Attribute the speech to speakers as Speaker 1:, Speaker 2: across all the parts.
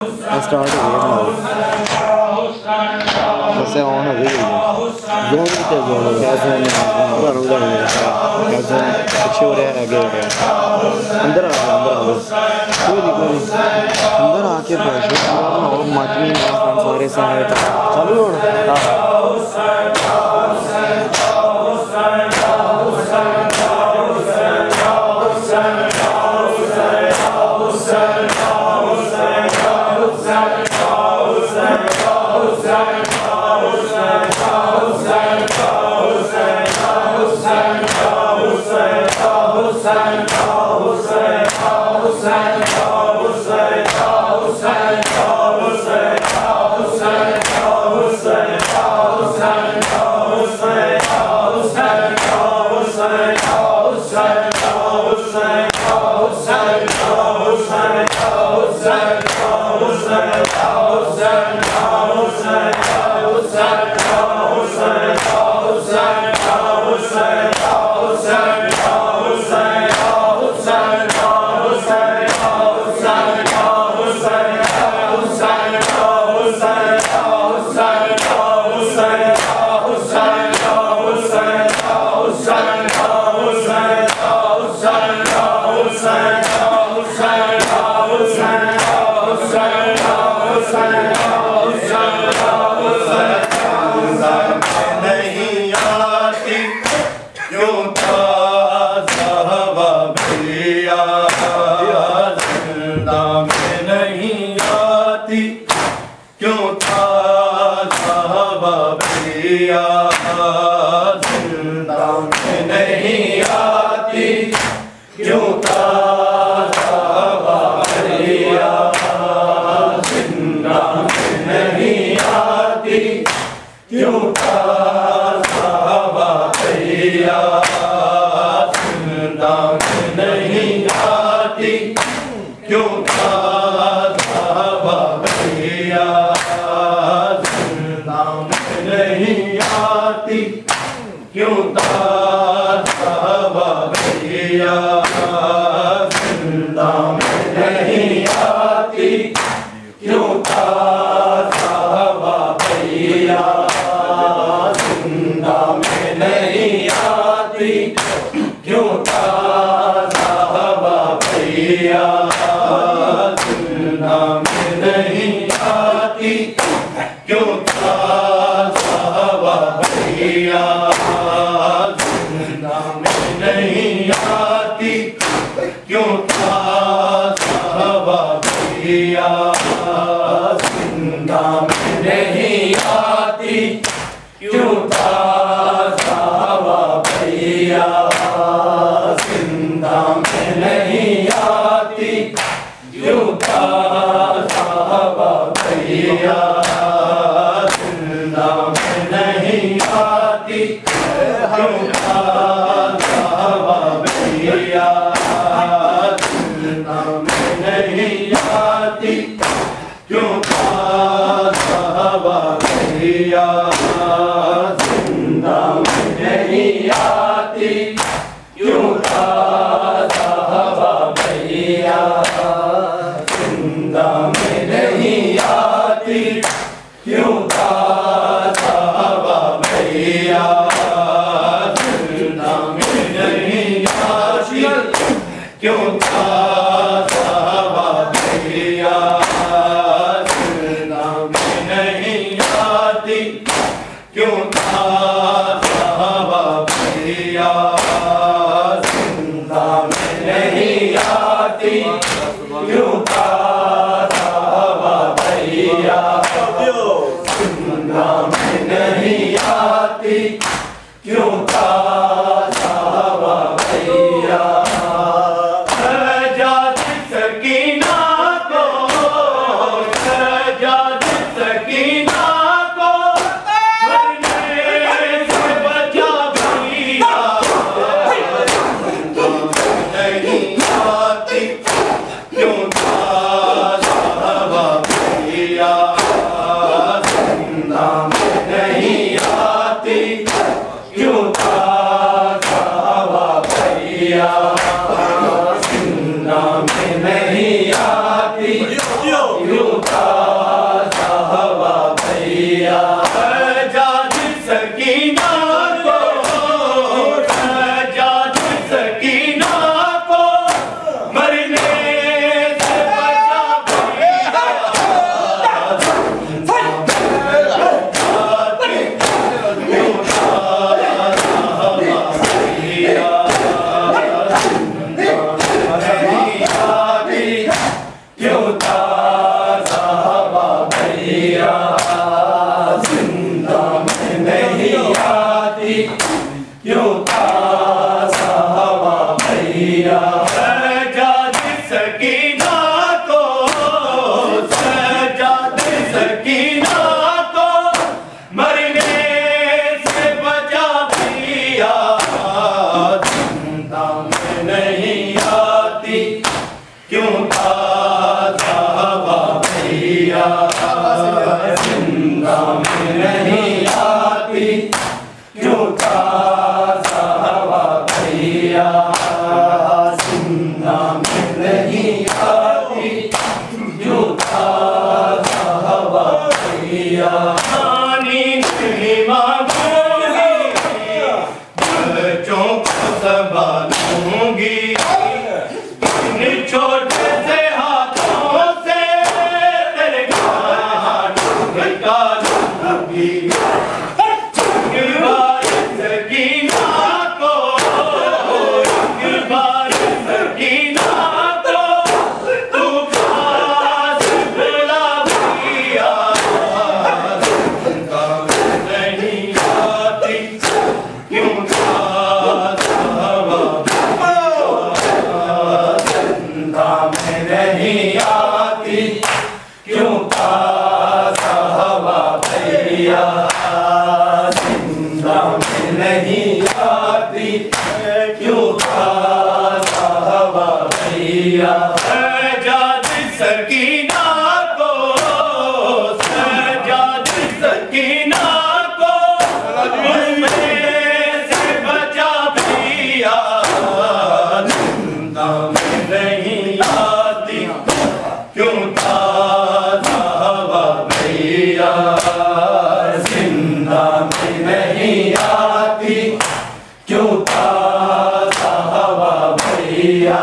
Speaker 1: Start हो गया बस ऑन हो गई जोन भी जोन हो गया जोन पूरा रोड हो गया जोन पीछे हो रहा है आगे हो रहा है अंदर आ कोई दिक्कत नहीं अंदर आके प्रेशर और मातमी सारे साइड चालू हो
Speaker 2: भैया जिंदा में नहीं आती क्यों ताज़ा हवा भैया जिंदा में नहीं आती क्यों ताज़ा हवा भैया पानी नहीं मांगूंगी बच्चों को संभालूंगी इन छोटे से हाथों से तेरे हाथ निकालूंगी नहीं आती क्यों ताज़ा हवा भैया सजाद सकीना को सजाद सकीना को मुझमें से बचा भैया जिंदा में नहीं आती क्यों ताज़ा हवा भैया जिंदा में नहीं आती क्यों ताज़ा हवा भैया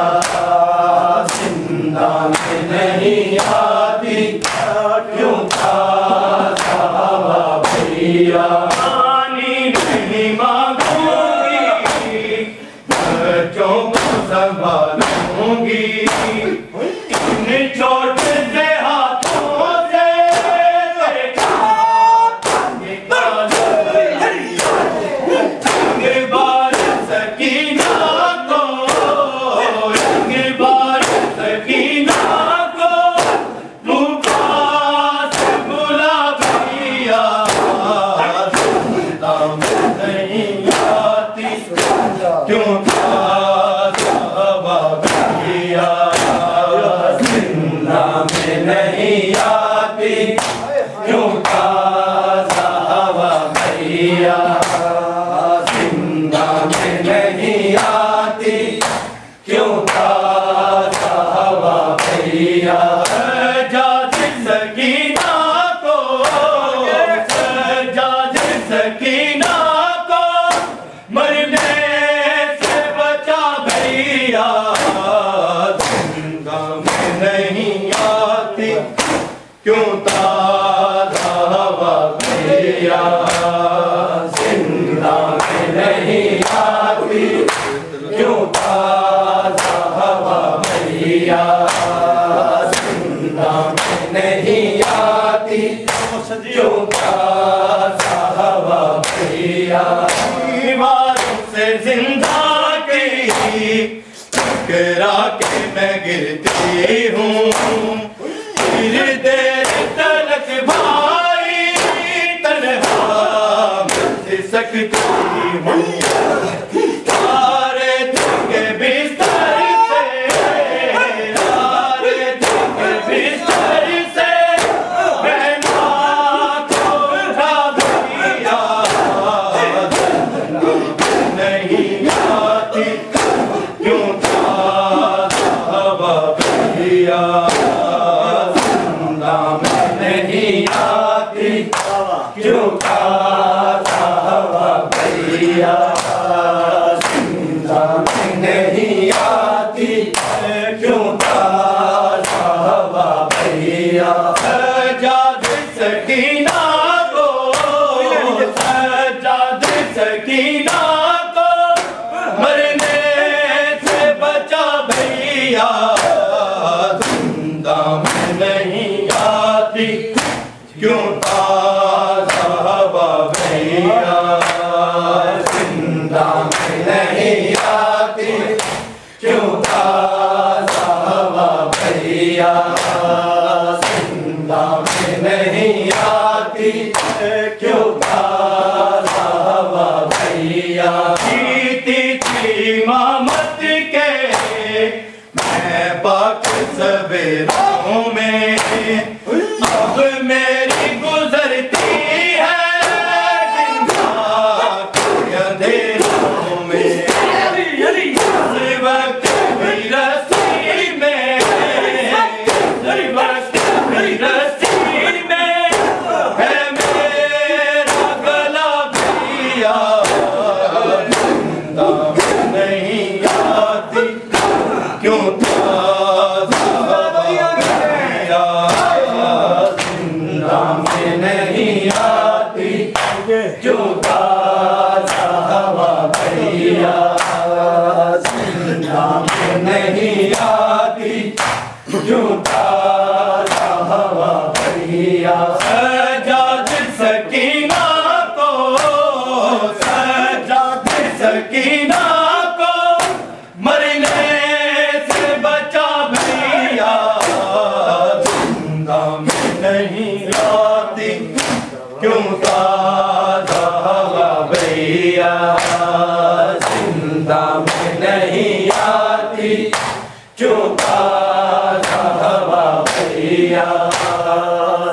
Speaker 2: जिंदा में नहीं आती क्यों ताज़ा हवा भैया पानी नहीं मांगूंगी बच्चों को संभालूंगी इन छोटे से हाथों से क्यों ताज़ा हवा भैया जिंदा में नहीं आती क्यों ताज़ा हवा भैया जिंदा में नहीं आती क्यों ताज़ा हवा भैया सजाद सकीना को सजाद सकीना मरने से बचा भैया जिंदा में नहीं आती क्यों ताज़ा हवा भैया जिंदा में नहीं आती क्यों ताज़ा हवा भैया जिंदा में नहीं आती क्यों ताज़ा हवा भैया से जिंदा की टकरा के मैं गिरती हूँ फिर देर तलक भाई तन्हा मिल सकती हूँ तारे के बिस्तर से तारे के बिस्तर से मैं माँ को उठा भैया नहीं आती क्यों ताज़ा हवा भैया जिंदा में नहीं आती क्यों ताज़ा हवा भैया जिंदा में नहीं आती क्यों ताज़ा हवा भैया सजाद सकीना को सजाद सकीना मरने से बचा भैया जिंदा में नहीं आती क्यों ताज़ा हवा भैया जिंदा में नहीं आती क्यों ताज़ा हवा भैया जिंदा में नहीं आती क्यों ताज़ा हवा भैया इमामत के मैं पाक सवेरों में अब मेरी गुजरती है जिंदा के अंधेरों में, इस वक्त भी रस्सी में, इस वक्त भी रस्सी में है मेरा गला भैया, जिंदा नहीं आती क्यों ताज़ा भैया, जिंदा में नहीं आती क्यों ताज़ा हवा भैया, जिंदा में नहीं आती क्यों ताज़ा हवा भैया। सजाद सकीना को, सजाद सकीना को मरने से बचा भैया, जिंदा में नहीं आती क्यों ताज़ा हवा भैया, जिंदा में नहीं आती क्यों ताज़ा हवा भैया,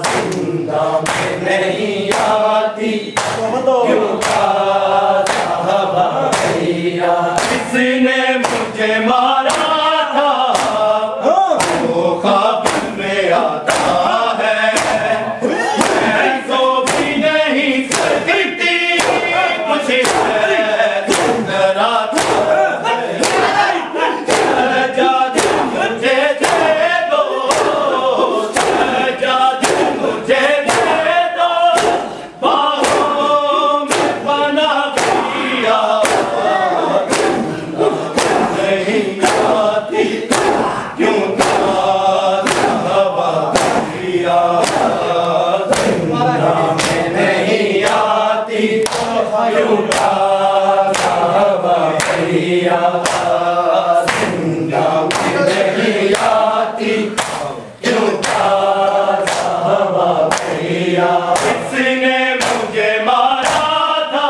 Speaker 2: जिंदा में नहीं आती क्यों ताज़ा हवा भैया। किसने मुझे मारा था वो ख्वाब में आता है, मैं सो भी नहीं सकती कुछ है सुंदरा था, सजाद मुझे दे दो, सजाद मुझे दे दो, बाहों में बना भैया, नहीं आती क्यों ताज़ा हवा भैया, जिंदा में नहीं आती क्यों ताज़ा हवा भैया, जिंदा में नहीं आती क्यों ताज़ा हवा भैया। किसने मुझे मारा था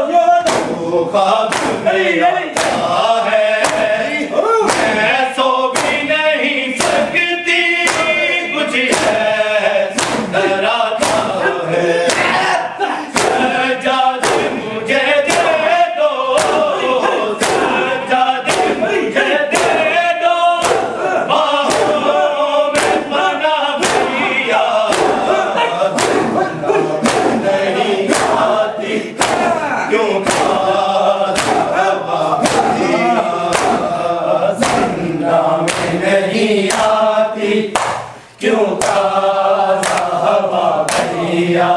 Speaker 2: वो ख्वाब में आता है, मैं सो भी नहीं सकती कुछ है सुंदरा था है, सजाद मुझे दे दो, सजाद मुझे दे दो, बाहों में बना भैया, नहीं आती क्यों ताज़ा हवा भैया, जिंदा में नहीं आती क्यों ताज़ा हवा भैया।